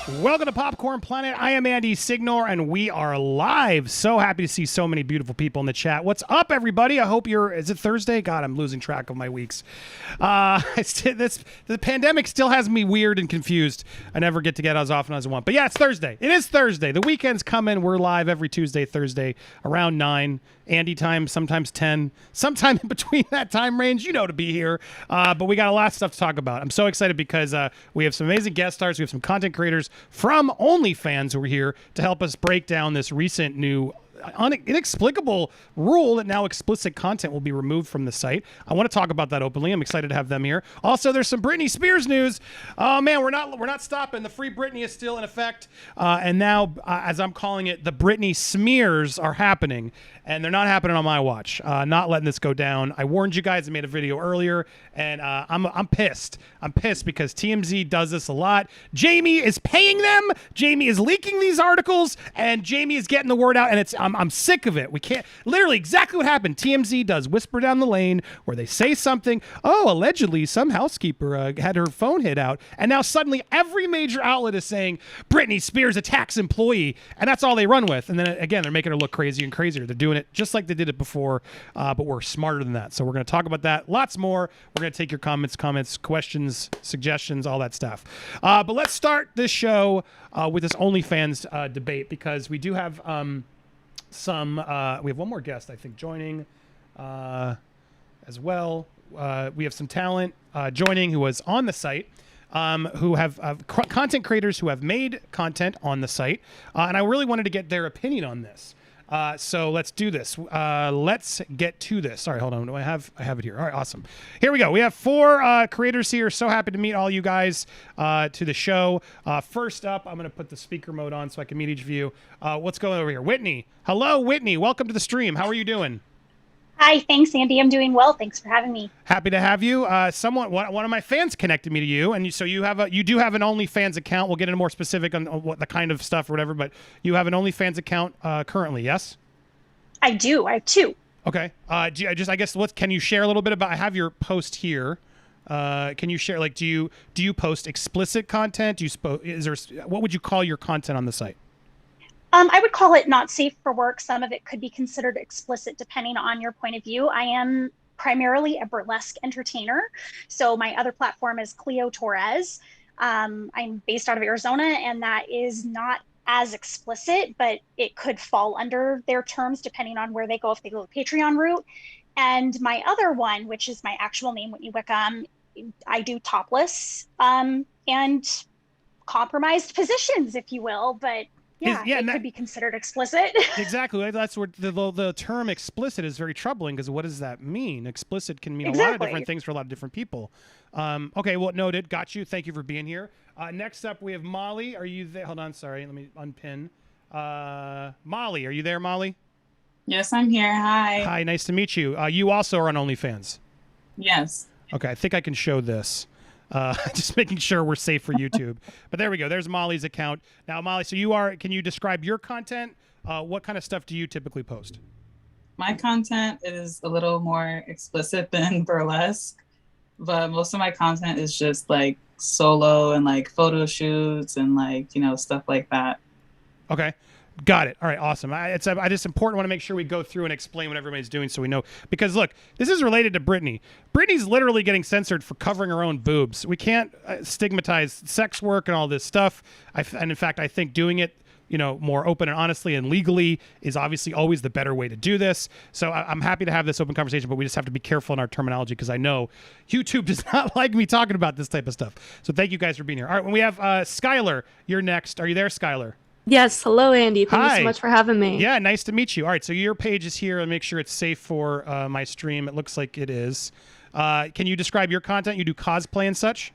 Welcome to Popcorn Planet. I am Andy Signore, and we are live. So happy to see so many beautiful people in the chat. What's up, everybody? I hope is it Thursday? God, I'm losing track of my weeks. The pandemic still has me weird and confused. I never get to get as often as I want. But yeah, it's Thursday. It is Thursday. The weekend's coming. We're live every Tuesday, Thursday, around 9. Andy time, sometimes 10, sometime in between that time range, to be here. But we got a lot of stuff to talk about. I'm so excited because we have some amazing guest stars. We have some content creators from OnlyFans who are here to help us break down this recent new inexplicable rule that now explicit content will be removed from the site. I want to talk about that openly. I'm excited to have them here. Also, there's some Britney Spears news. Oh man, we're not stopping. The Free Britney is still in effect, and now, as I'm calling it, the Britney smears are happening, and they're not happening on my watch. Not letting this go down. I warned you guys. I made a video earlier, and I'm pissed. I'm pissed because TMZ does this a lot. Jamie is paying them. Jamie is leaking these articles, and Jamie is getting the word out, and I'm sick of it. We can't, literally exactly what happened. TMZ does Whisper Down the Lane where they say something. Oh, allegedly some housekeeper had her phone hit out. And now suddenly every major outlet is saying Britney Spears attacks employee. And that's all they run with. And then again, they're making her look crazier and crazier. They're doing it just like they did it before, but we're smarter than that. So we're going to talk about that. Lots more. We're going to take your comments, questions, suggestions, all that stuff. But let's start this show with this OnlyFans debate because we do have... we have one more guest, I think, joining as well. We have some talent joining who was on the site, who have content creators who have made content on the site. And I really wanted to get their opinion on this. So let's do this. Let's get to this. Sorry, hold on. I have it here. All right, awesome. Here we go. We have 4 creators here. So happy to meet all you guys to the show. First up, I'm going to put the speaker mode on so I can meet each of you. What's going on over here? Whitney. Hello, Whitney. Welcome to the stream. How are you doing? Hi, thanks, Andy. I'm doing well. Thanks for having me. Happy to have you. One of my fans connected me to you, and so you do have an OnlyFans account. We'll get into more specific on what the kind of stuff or whatever, but you have an OnlyFans account currently, yes? I do. I have 2. Okay. I guess what can you share a little bit about? I have your post here. Can you share? Like, do you post explicit content? What would you call your content on the site? I would call it not safe for work. Some of it could be considered explicit depending on your point of view. I am primarily a burlesque entertainer. So my other platform is Cleo Torres. I'm based out of Arizona, and that is not as explicit, but it could fall under their terms depending on where they go, if they go the Patreon route. And my other one, which is my actual name, Whitney Wickham, I do topless and compromised positions, if you will, but it could be considered explicit. Exactly. That's where the term explicit is very troubling because what does that mean? Explicit can mean a lot of different things for a lot of different people. Okay, well, noted. Got you. Thank you for being here. Next up, we have Molly. Are you there? Hold on. Sorry. Let me unpin. Molly, are you there, Molly? Yes, I'm here. Hi. Hi. Nice to meet you. You also are on OnlyFans. Yes. Okay. I think I can show this. Just making sure we're safe for YouTube. But there we go. There's Molly's account. Now, Molly, so can you describe your content? What kind of stuff do you typically post? My content is a little more explicit than burlesque, but most of my content is just like solo and like photo shoots and like, stuff like that. Okay. Got it. All right. Awesome. It's just important. Want to make sure we go through and explain what everybody's doing so we know. Because look, this is related to Britney. Britney's literally getting censored for covering her own boobs. We can't stigmatize sex work and all this stuff. And in fact, I think doing it, more open and honestly and legally is obviously always the better way to do this. So I'm happy to have this open conversation, but we just have to be careful in our terminology because I know YouTube does not like me talking about this type of stuff. So thank you guys for being here. All right. When we have Skylar, you're next. Are you there, Skylar? Yes. Hello, Andy. Thank you so much for having me. Yeah, nice to meet you. All right, so your page is here and make sure it's safe for my stream. It looks like it is. Can you describe your content? You do cosplay and such?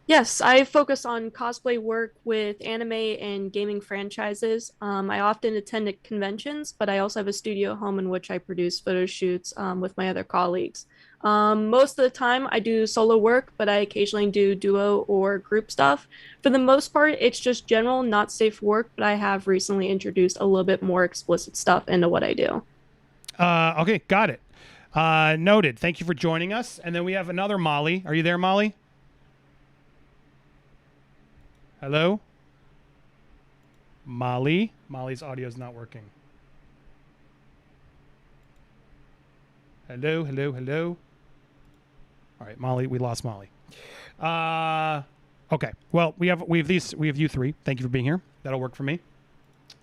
Yes, I focus on cosplay work with anime and gaming franchises. I often attend at conventions, but I also have a studio home in which I produce photo shoots with my other colleagues. Most of the time I do solo work, but I occasionally do duo or group stuff. For the most part, it's just general, not safe work, but I have recently introduced a little bit more explicit stuff into what I do. Okay, got it. Noted. Thank you for joining us. And then we have another Molly. Are you there, Molly? Hello? Molly's audio is not working. Hello. All right, Molly, we lost Molly. Okay. Well, we have you three. Thank you for being here. That'll work for me.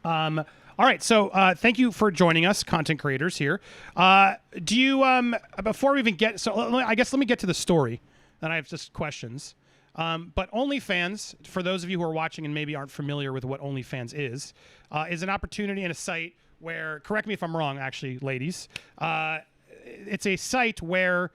All right. So, thank you for joining us, content creators here. Do you before we even get I guess let me get to the story. Then I have just questions. But OnlyFans, for those of you who are watching and maybe aren't familiar with what OnlyFans is an opportunity and a site where, correct me if I'm wrong, actually, ladies, it's a site where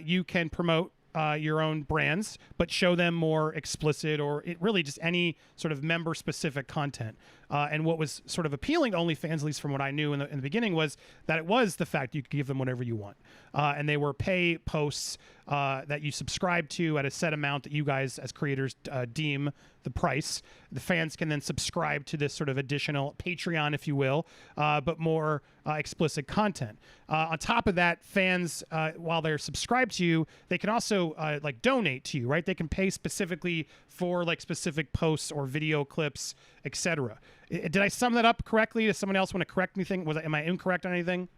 you can promote your own brands, but show them more explicit or really just any sort of member-specific content. And what was sort of appealing to OnlyFans, at least from what I knew in the beginning, was that it was the fact you could give them whatever you want. And they were pay posts that you subscribe to at a set amount that you guys as creators deem the price. The fans can then subscribe to this sort of additional Patreon, if you will, but more explicit content. On top of that, fans, while they're subscribed to you, they can also like donate to you, right? They can pay specifically for like specific posts or video clips, etc. Did I sum that up correctly? Does someone else want to correct anything? Am I incorrect on anything?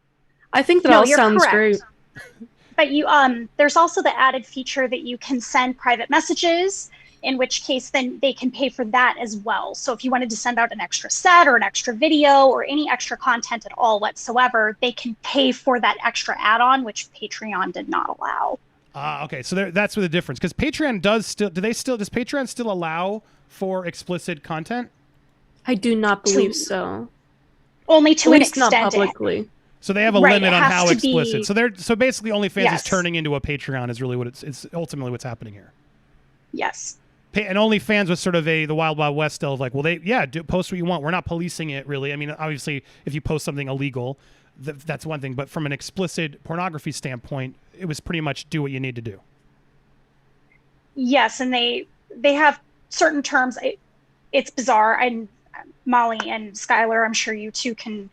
I think that No, all you're sounds correct. great. But you there's also the added feature that you can send private messages, in which case then they can pay for that as well. So if you wanted to send out an extra set or an extra video or any extra content at all whatsoever, they can pay for that extra add-on, which Patreon did not allow. Okay, so that's where the difference, because Patreon does Patreon still allow for explicit content? I do not believe so. Only to At an least not extent. publicly. So they have a Right, limit it on has how to explicit. be- So basically OnlyFans Yes. is turning into a Patreon is really what it's ultimately what's happening here. Yes. And OnlyFans was sort of the Wild Wild West still of like, well, post what you want. We're not policing it really. I mean, obviously, if you post something illegal, that's one thing. But from an explicit pornography standpoint, it was pretty much do what you need to do. Yes, and they have certain terms. It's bizarre. And Molly and Skylar, I'm sure you two can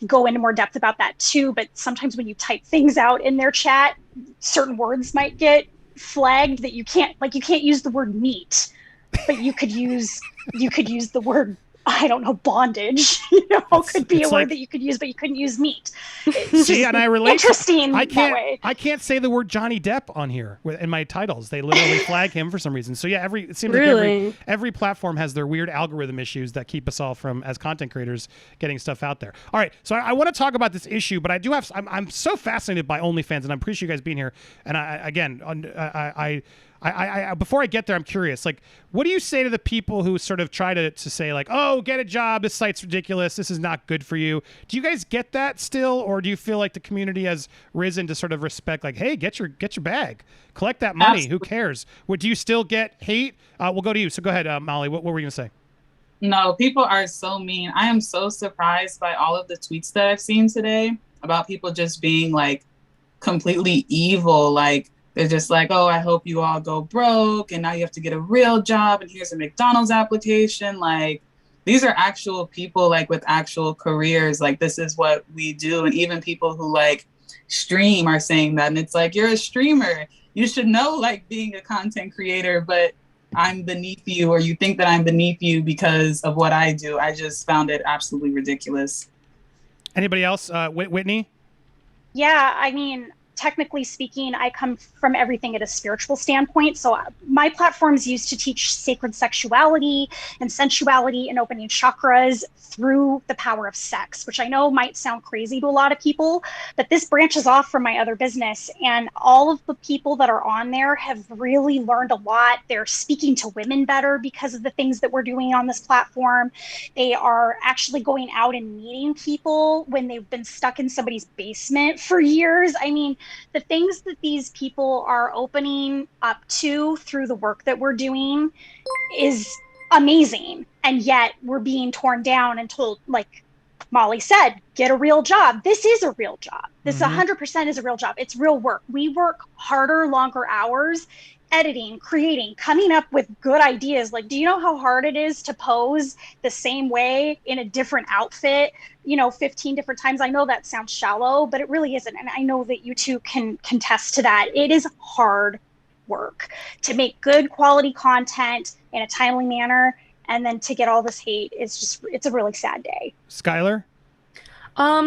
go into more depth about that too. But sometimes when you type things out in their chat, certain words might get flagged that you can't use the word meat, but you could use the word, I don't know, bondage. Could be a word that you could use, but you couldn't use meat. See, and I relate. Interesting I that way. can't say the word Johnny Depp on here in my titles. They literally flag him for some reason. So yeah, it seems Really? like every platform has their weird algorithm issues that keep us all from, as content creators, getting stuff out there. All right, so I want to talk about this issue, but I'm so fascinated by OnlyFans, and I appreciate you guys being here. And I before I get there, I'm curious. Like, what do you say to the people who sort of try to say like, "Oh, get a job. This site's ridiculous. This is not good for you." Do you guys get that still, or do you feel like the community has risen to sort of respect, like, "Hey, get your bag, collect that money. Absolutely. Who cares?" Do you still get hate? We'll go to you. So go ahead, Molly. What were you gonna say? No, people are so mean. I am so surprised by all of the tweets that I've seen today about people just being like completely evil. Like, they're just like, oh, I hope you all go broke and now you have to get a real job and here's a McDonald's application. Like, these are actual people like with actual careers. Like, this is what we do. And even people who like stream are saying that. And it's like, you're a streamer. You should know like being a content creator, but I'm beneath you, or you think that I'm beneath you because of what I do. I just found it absolutely ridiculous. Anybody else? Whitney? Yeah, I mean, technically speaking, I come from everything at a spiritual standpoint. So my platform is used to teach sacred sexuality and sensuality and opening chakras through the power of sex, which I know might sound crazy to a lot of people, but this branches off from my other business. And all of the people that are on there have really learned a lot. They're speaking to women better because of the things that we're doing on this platform. They are actually going out and meeting people when they've been stuck in somebody's basement for years. I mean, the things that these people are opening up to through the work that we're doing is amazing. And yet we're being torn down and told, like Molly said, get a real job. This is a real job. This 100% is a real job. It's real work. We work harder, longer hours, editing, creating, coming up with good ideas. Like, do you know how hard it is to pose the same way in a different outfit, 15 different times? I know that sounds shallow, but it really isn't. And I know that you two can contest to that. It is hard work to make good quality content in a timely manner And then to get all this hate is just, it's a really sad day. Skylar?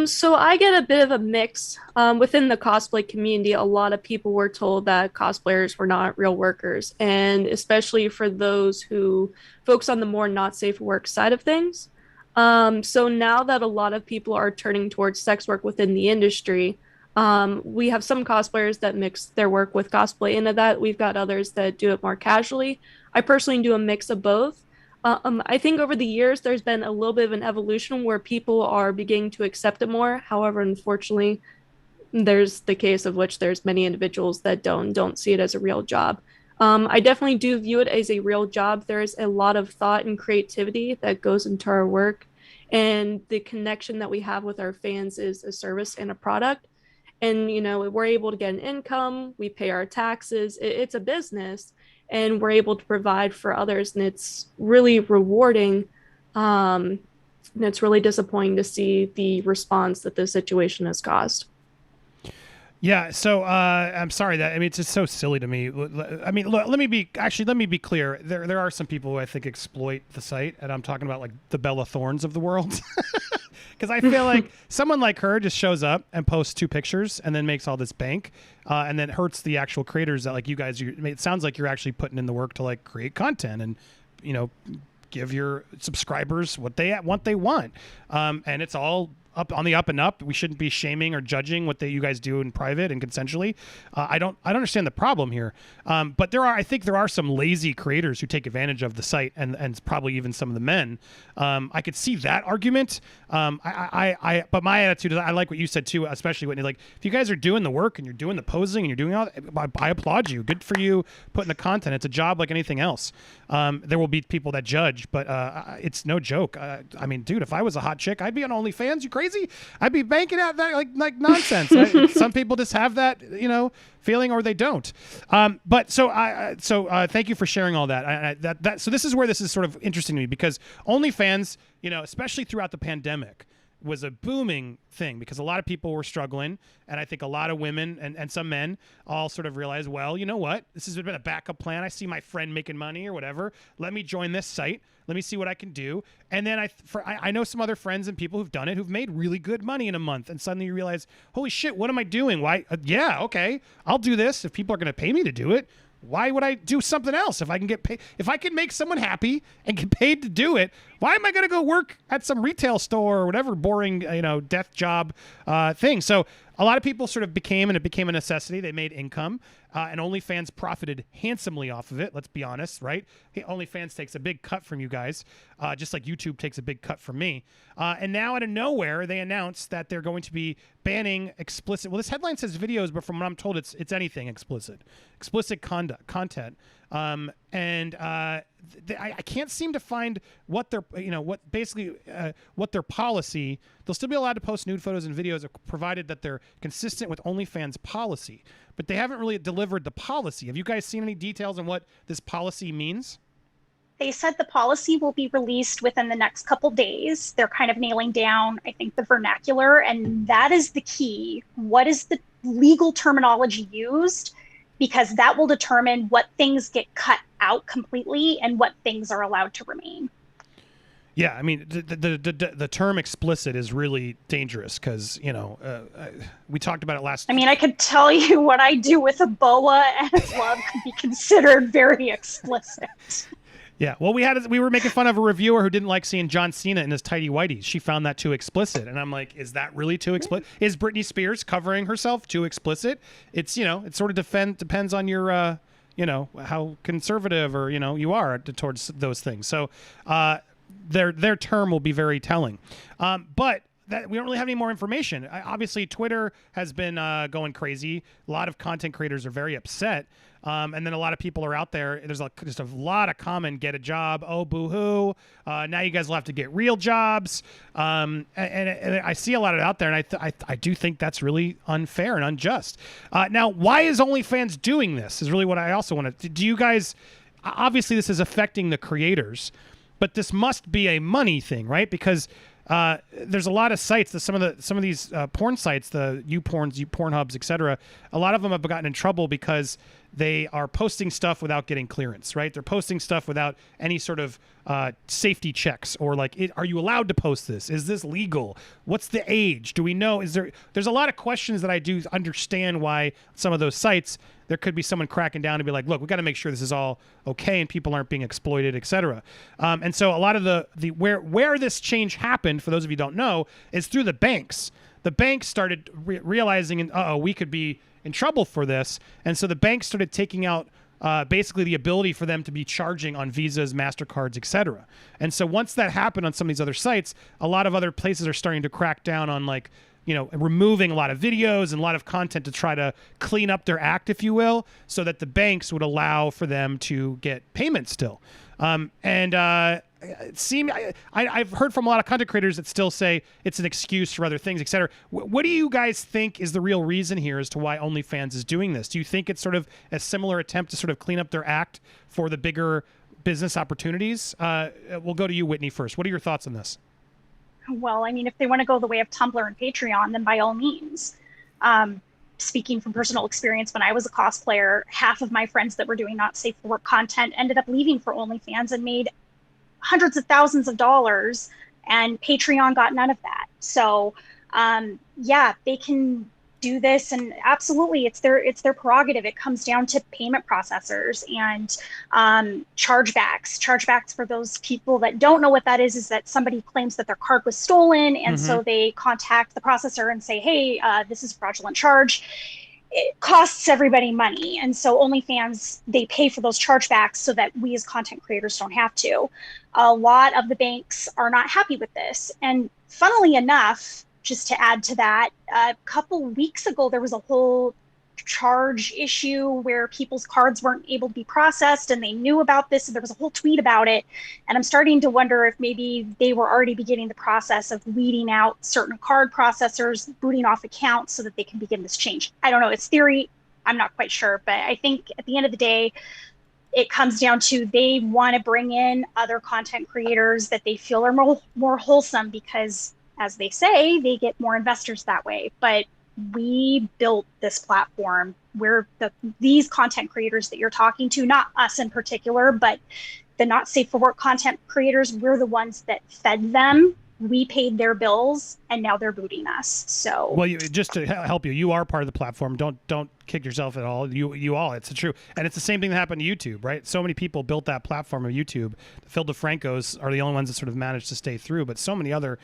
So I get a bit of a mix. Within the cosplay community, a lot of people were told that cosplayers were not real workers, and especially for those who focus on the more not safe for work side of things. So now that a lot of people are turning towards sex work within the industry, we have some cosplayers that mix their work with cosplay into that. We've got others that do it more casually. I personally do a mix of both. I think over the years, there's been a little bit of an evolution where people are beginning to accept it more. However, unfortunately, there's the case of which there's many individuals that don't see it as a real job. I definitely do view it as a real job. There's a lot of thought and creativity that goes into our work, and the connection that we have with our fans is a service and a product. And, you know, we're able to get an income, we pay our taxes, it's a business, and we're able to provide for others, and it's really rewarding. And it's really disappointing to see the response that this situation has caused. Yeah, so I'm sorry that, I mean, it's just so silly to me. I mean, look, let me be clear. There are some people who I think exploit the site, and I'm talking about like the Bella Thornes of the world. Because I feel like someone like her just shows up and posts 2 pictures and then makes all this bank, and then hurts the actual creators that like you guys. It sounds like you're actually putting in the work to like create content and, you know, give your subscribers what they want, and it's all up on the up and up. We shouldn't be shaming or judging what you guys do in private and consensually. I don't understand the problem here. But I think there are some lazy creators who take advantage of the site, and probably even some of the men. I could see that argument. But my attitude is, I like what you said too, especially when you're like, if you guys are doing the work and you're doing the posing and you're doing all that, I applaud you. Good for you putting the content. It's a job like anything else. There will be people that judge, but it's no joke. I mean, dude, if I was a hot chick, I'd be on OnlyFans. You crazy? I'd be banking out that like nonsense. Some people just have that, you know, feeling, or they don't. But thank you for sharing all that. So this is where this is sort of interesting to me, because OnlyFans, you know, especially throughout the pandemic, was a booming thing because a lot of people were struggling, and I think a lot of women and some men all sort of realized, well, you know what, this has been a backup plan. I see my friend making money or whatever. Let me join this site. Let me see what I can do. And then I know some other friends and people who've done it who've made really good money in a month, and suddenly you realize, holy shit, what am I doing? Why? Yeah, okay, I'll do this if people are going to pay me to do it. Why would I do something else if I can get paid? If I can make someone happy and get paid to do it, why am I going to go work at some retail store or whatever boring, you know, death job thing? So a lot of people sort of became a necessity. They made income, and OnlyFans profited handsomely off of it. Let's be honest, right? OnlyFans takes a big cut from you guys, just like YouTube takes a big cut from me. And now out of nowhere, they announced that they're going to be banning explicit. Well, this headline says videos, but from what I'm told, it's anything explicit content. I can't seem to find what their, you know, what their policy. They'll still be allowed to post nude photos and videos provided that they're consistent with OnlyFans policy, but they haven't really delivered the policy. Have you guys seen any details on what this policy means? They said the policy will be released within the next couple days. They're kind of nailing down, I think, the vernacular, and that is the key. What is the legal terminology used? Because that will determine what things get cut out completely and what things are allowed to remain. Yeah, I mean, the term explicit is really dangerous because, you know, we talked about it last. I mean, I could tell you what I do with a boa and a glove could be considered very explicit. Yeah, well, we were making fun of a reviewer who didn't like seeing John Cena in his tighty whities. She found that too explicit, and I'm like, is that really too explicit? Is Britney Spears covering herself too explicit? It's, you know, it sort of depends on your, you know, how conservative or, you know, you are towards those things. So, their term will be very telling, but. We don't really have any more information. Obviously, Twitter has been going crazy. A lot of content creators are very upset. And then a lot of people are out there. There's just a lot of common, get a job. Oh, boo-hoo. Now you guys will have to get real jobs. And I see a lot of it out there, and I do think that's really unfair and unjust. Now, why is OnlyFans doing this is really what I also want to... Do you guys... Obviously, this is affecting the creators, but this must be a money thing, right? Because... there's a lot of sites that some of these porn sites, the YouPorns, Pornhubs, etc. A lot of them have gotten in trouble because they are posting stuff without getting clearance, right? They're posting stuff without any sort of safety checks, or like, are you allowed to post this? Is this legal? What's the age? Do we know? There's a lot of questions that I do understand why some of those sites, there could be someone cracking down to be like, look, we got to make sure this is all okay and people aren't being exploited, et cetera. And so a lot of the where this change happened, for those of you who don't know, is through the banks. The banks started realizing, we could be in trouble for this. And so the banks started taking out basically the ability for them to be charging on Visas, MasterCards, et cetera. And so once that happened on some of these other sites, a lot of other places are starting to crack down on, like, removing a lot of videos and a lot of content to try to clean up their act, if you will, so that the banks would allow for them to get payments still. I've heard from a lot of content creators that still say it's an excuse for other things, et cetera. What do you guys think is the real reason here as to why OnlyFans is doing this? Do you think it's sort of a similar attempt to sort of clean up their act for the bigger business opportunities? We'll go to you, Whitney, first. What are your thoughts on this? Well, I mean, if they want to go the way of Tumblr and Patreon, then by all means. Speaking from personal experience, when I was a cosplayer, half of my friends that were doing not safe for work content ended up leaving for OnlyFans and made hundreds of thousands of dollars, and Patreon got none of that. So yeah, they can do this, and absolutely it's their prerogative. It comes down to payment processors and chargebacks for those people that don't know what that is that somebody claims that their card was stolen, and so they contact the processor and say, hey, this is a fraudulent charge. It costs everybody money. And so OnlyFans, they pay for those chargebacks so that we as content creators don't have to. A lot of the banks are not happy with this. And funnily enough, just to add to that, a couple weeks ago, there was a whole charge issue where people's cards weren't able to be processed, and they knew about this, and there was a whole tweet about it. And I'm starting to wonder if maybe they were already beginning the process of weeding out certain card processors, booting off accounts so that they can begin this change. I don't know, it's theory, I'm not quite sure, but I think at the end of the day, it comes down to they want to bring in other content creators that they feel are more wholesome, because as they say, they get more investors that way. But we built this platform where these content creators that you're talking to, not us in particular, but the not safe for work content creators, we're the ones that fed them. We paid their bills, and now they're booting us. So, well, just to help you, you are part of the platform. Don't kick yourself at all. You all, it's true, and it's the same thing that happened to YouTube, right? So many people built that platform of YouTube. The Phil DeFrancos are the only ones that sort of managed to stay through, but so many other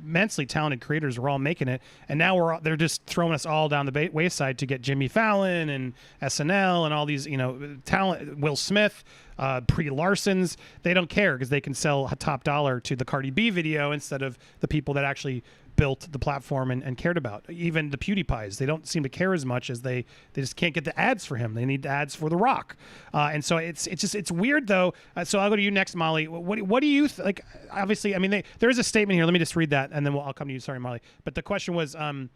immensely talented creators were all making it, and now they're just throwing us all down the wayside to get Jimmy Fallon and SNL and all these talent, Will Smith, Brie Larson's. They don't care because they can sell a top dollar to the Cardi B video instead of the people that actually built the platform and cared about. Even the PewDiePies, they don't seem to care as much as they just can't get the ads for him. They need the ads for The Rock, and so it's weird though. So I'll go to you next, Molly. What do you like? Obviously, I mean there is a statement here. Let me just read that, and then I'll come to you. Sorry, Molly. But the question was, in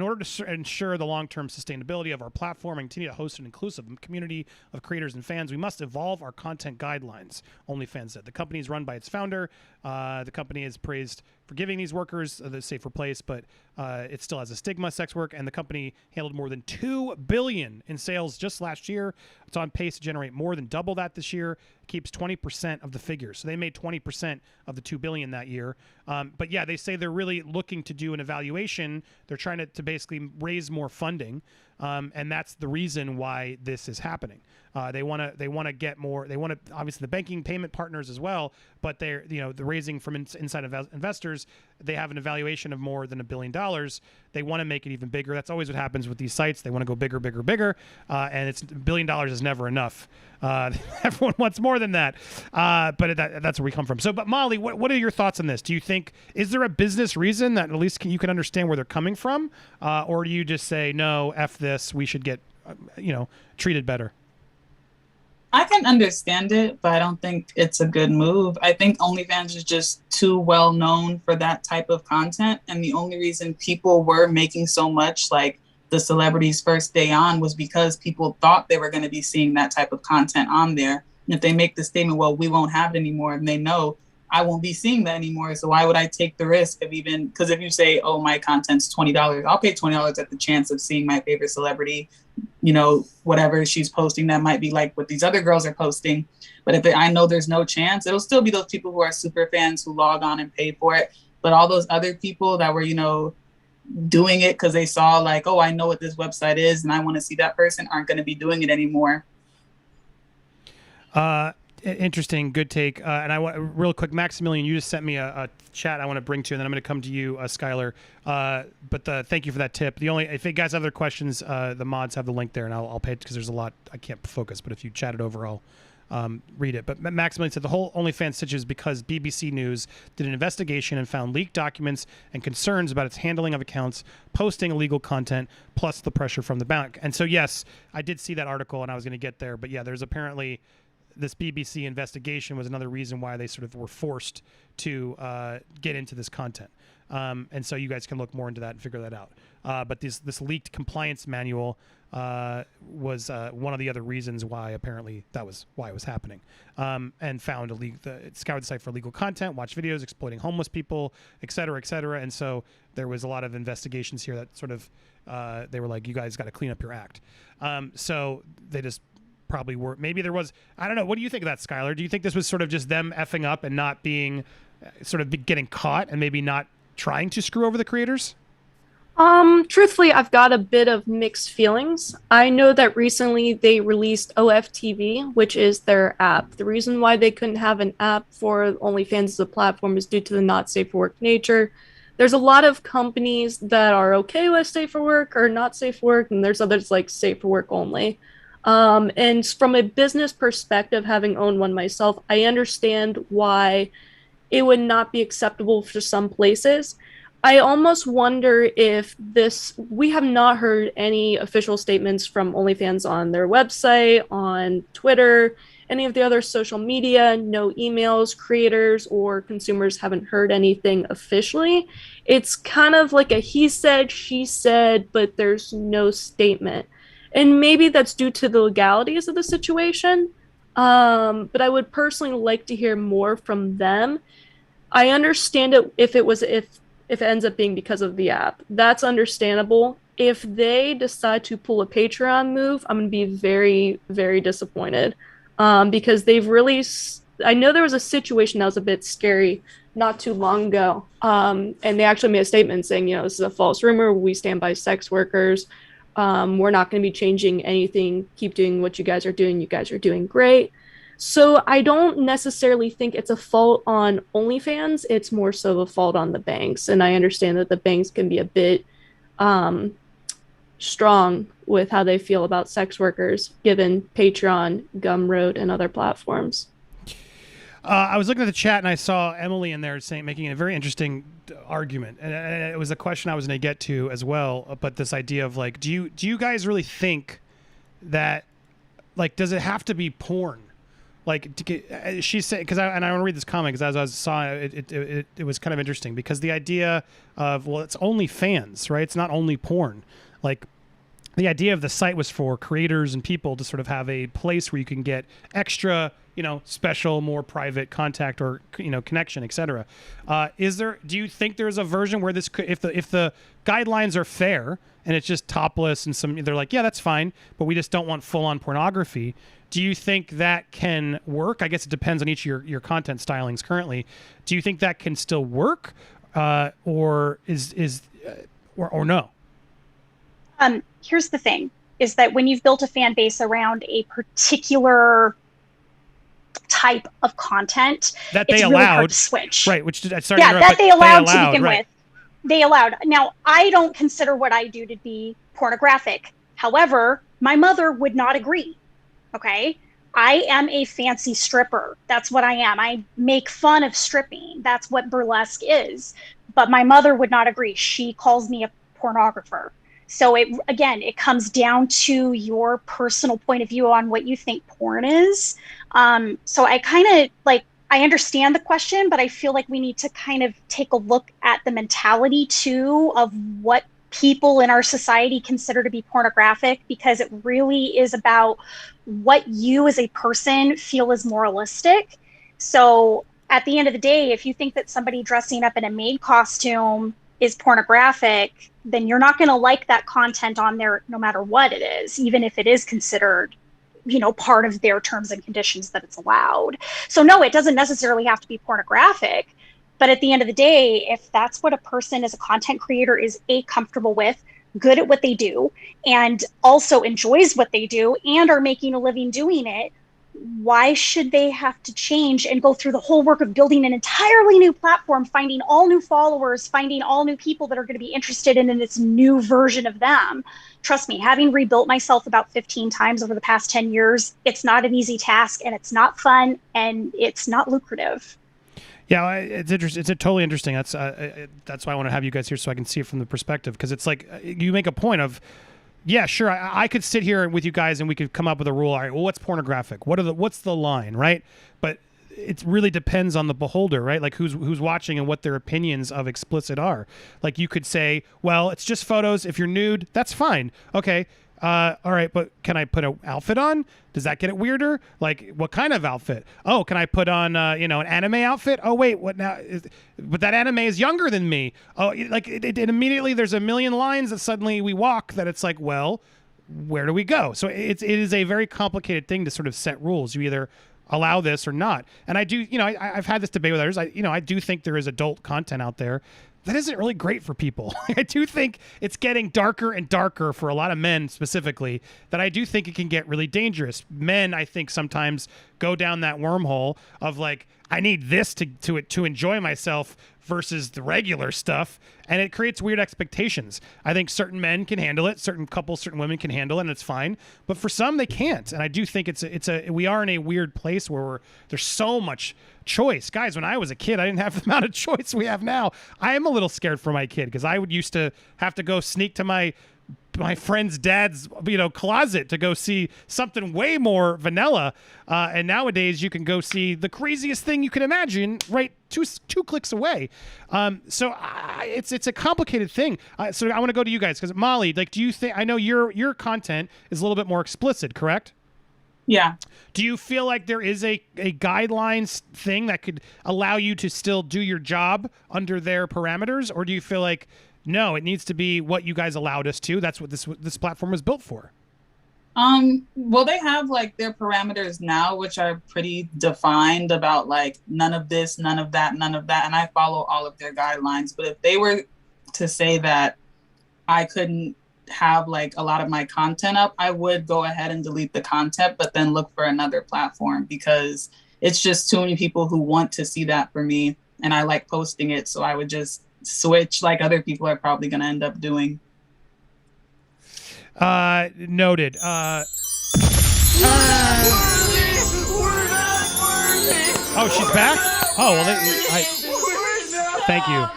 order to ensure the long-term sustainability of our platform and continue to host an inclusive community of creators and fans, we must evolve our content guidelines, OnlyFans said. The company is run by its founder. The company is praised for giving these workers the safer place, but it still has a stigma, sex work, and the company handled more than $2 billion in sales just last year. It's on pace to generate more than double that this year. It keeps 20% of the figures. So they made 20% of the $2 billion that year. But yeah, they say they're really looking to do an evaluation. They're trying to basically raise more funding. And that's the reason why this is happening. They want to get more. They want to, obviously, the banking payment partners as well, but they're the raising from inside investors. They have an evaluation of more than $1 billion. They want to make it even bigger. That's always what happens with these sites. They want to go bigger, bigger, bigger, and it's $1 billion is never enough. Everyone wants more than that, but that's where we come from. So, but Molly, what are your thoughts on this? Do you think, is there a business reason that at least you can understand where they're coming from, or do you just say no, F this, we should get treated better? I can understand it, but I don't think it's a good move. I think OnlyFans is just too well known for that type of content. And the only reason people were making so much, like the celebrities' first day on, was because people thought they were going to be seeing that type of content on there. And if they make the statement, well, we won't have it anymore, and they know I won't be seeing that anymore. So why would I take the risk of even, because if you say, oh, my content's $20, I'll pay $20 at the chance of seeing my favorite celebrity, you know, whatever she's posting that might be like what these other girls are posting. But if I know there's no chance, it'll still be those people who are super fans who log on and pay for it. But all those other people that were, you know, doing it because they saw like, oh, I know what this website is and I want to see that person, aren't going to be doing it anymore. Interesting, good take. And I want real quick, Maximilian, you just sent me a chat I want to bring to you, and then I'm going to come to you, Skylar. But thank you for that tip. If you guys have other questions, the mods have the link there, and I'll pay it because there's a lot I can't focus. But if you chat it over, I'll read it. But Maximilian said the whole OnlyFans stitch is because BBC News did an investigation and found leaked documents and concerns about its handling of accounts, posting illegal content, plus the pressure from the bank. And so, yes, I did see that article, and I was going to get there. But yeah, there's apparently this BBC investigation was another reason why they sort of were forced to get into this content. And so you guys can look more into that and figure that out. But this leaked compliance manual was one of the other reasons why apparently that was why it was happening. And found it scoured the site for illegal content, watched videos exploiting homeless people, et cetera, et cetera. And so there was a lot of investigations here that sort of they were like, you guys got to clean up your act. So they just probably were. Maybe there was, I don't know. What do you think of that, Skylar? Do you think this was sort of just them effing up and not being sort of getting caught and maybe not trying to screw over the creators? Truthfully, I've got a bit of mixed feelings. I know that recently they released OFTV, which is their app. The reason why they couldn't have an app for OnlyFans as a platform is due to the not safe for work nature. There's a lot of companies that are okay with safe for work or not safe for work, and there's others like safe for work only. And from a business perspective, having owned one myself, I understand why it would not be acceptable for some places. I almost wonder if we have not heard any official statements from OnlyFans on their website, on Twitter, any of the other social media, no emails, creators or consumers haven't heard anything officially. It's kind of like a he said, she said, but there's no statement. And maybe that's due to the legalities of the situation. But I would personally like to hear more from them. I understand it if it ends up being because of the app. That's understandable. If they decide to pull a Patreon move, I'm going to be very, very disappointed. Because they've really... I know there was a situation that was a bit scary not too long ago. And they actually made a statement saying, this is a false rumor. We stand by sex workers. We're not going to be changing anything. Keep doing what you guys are doing. You guys are doing great. So I don't necessarily think it's a fault on OnlyFans. It's more so a fault on the banks. And I understand that the banks can be a bit strong with how they feel about sex workers, given Patreon, Gumroad, and other platforms. I was looking at the chat and I saw Emily in there making a very interesting argument, and it was a question I was going to get to as well. But this idea of like, do you guys really think that, like, does it have to be porn? Like, she said, because I want to read this comment because as I saw it was kind of interesting because the idea of, well, it's OnlyFans, right? It's not only porn. Like, the idea of the site was for creators and people to sort of have a place where you can get extra, special, more private contact or, connection, etc. Do you think there's a version where this could, if the guidelines are fair and it's just topless and they're like, yeah, that's fine, but we just don't want full on pornography. Do you think that can work? I guess it depends on each of your content stylings currently. Do you think that can still work, or no? Here's the thing: is that when you've built a fan base around a particular type of content, that they it's allowed, really hard to switch. Right? That they allowed to begin with. They allowed. Now, I don't consider what I do to be pornographic. However, my mother would not agree. Okay, I am a fancy stripper. That's what I am. I make fun of stripping. That's what burlesque is. But my mother would not agree. She calls me a pornographer. So it comes down to your personal point of view on what you think porn is. So I kind of I understand the question, but I feel like we need to kind of take a look at the mentality too of what people in our society consider to be pornographic, because it really is about what you as a person feel is moralistic. So at the end of the day, if you think that somebody dressing up in a maid costume is pornographic, then you're not going to like that content on there no matter what it is, even if it is considered, part of their terms and conditions that it's allowed. So no, it doesn't necessarily have to be pornographic. But at the end of the day, if that's what a person as a content creator is comfortable with, good at what they do, and also enjoys what they do and are making a living doing it, why should they have to change and go through the whole work of building an entirely new platform, finding all new followers, finding all new people that are going to be interested in this new version of them? Trust me, having rebuilt myself about 15 times over the past 10 years, it's not an easy task, and it's not fun, and it's not lucrative. Yeah, it's interesting. It's totally interesting. That's why I want to have you guys here so I can see it from the perspective, because it's like you make a point of, yeah, sure, I could sit here with you guys and we could come up with a rule. All right, well, what's pornographic? What's the line, right? But it really depends on the beholder, right? Like who's watching and what their opinions of explicit are. Like you could say, well, it's just photos. If you're nude, that's fine. Okay. All right, but can I put an outfit on? Does that get it weirder? Like, what kind of outfit? Oh, can I put on, an anime outfit? Oh, wait, what now? But that anime is younger than me. Oh, like, it immediately, there's a million lines that suddenly we walk that it's like, well, where do we go? So it is a very complicated thing to sort of set rules. You either allow this or not. And I do, I've had this debate with others. I do think there is adult content out there that isn't really great for people. I do think it's getting darker and darker for a lot of men specifically, that I do think it can get really dangerous. Men, I think, sometimes go down that wormhole of like, I need this to enjoy myself versus the regular stuff, and it creates weird expectations. I think certain men can handle it, certain couples, certain women can handle it, and it's fine. But for some, they can't. And I do think we are in a weird place where there's so much choice. Guys, when I was a kid, I didn't have the amount of choice we have now. I am a little scared for my kid because I would used to have to go sneak to my friend's dad's closet to go see something way more vanilla, and nowadays you can go see the craziest thing you can imagine right two clicks away. So it's a complicated thing. So I want to go to you guys because Molly, like, do you think, I know your content is a little bit more explicit, correct? Yeah. Do you feel like there is a guidelines thing that could allow you to still do your job under their parameters, or do you feel like no, it needs to be what you guys allowed us to? That's what this platform was built for. Well, they have like their parameters now, which are pretty defined about like none of this, none of that, none of that. And I follow all of their guidelines. But if they were to say that I couldn't have like a lot of my content up, I would go ahead and delete the content, but then look for another platform, because it's just too many people who want to see that for me. And I like posting it. So I would just switch like other people are probably going to end up doing. Noted. Oh, she's back? Oh, well, thank you.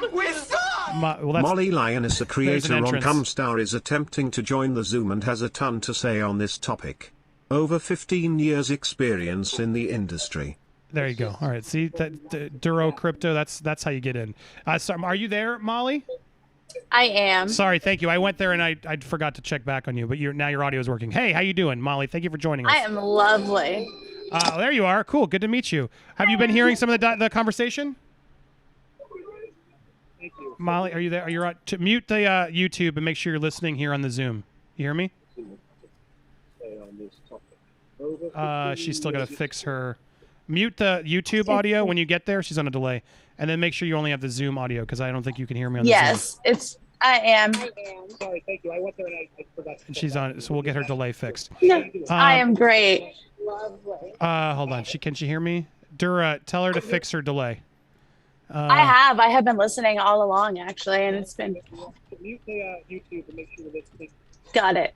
Well, Molly Lioness, a creator on Cumstar, is attempting to join the Zoom and has a ton to say on this topic. Over 15 years experience in the industry. There you go. All right. See that Duro Crypto. That's how you get in. So, are you there, Molly? I am. Sorry. Thank you. I went there and I forgot to check back on you, but now your audio is working. Hey, how you doing, Molly? Thank you for joining us. I am lovely. There you are. Cool. Good to meet you. Have you been hearing some of the conversation? Thank you. Molly, are you there? Are you to mute the YouTube and make sure you're listening here on the Zoom? You hear me? She's still got to fix her. Mute the YouTube audio when you get there. She's on a delay. And then make sure you only have the Zoom audio, because I don't think you can hear me on the Zoom. Yes, I am. Sorry, thank you. I went there and I forgot. And she's on, so we'll get her delay fixed. No, I am great. Hold on. Can she hear me? Dura, tell her to fix her delay. I have been listening all along, actually, and it's been. Mute the YouTube and make sure that it's. Got it.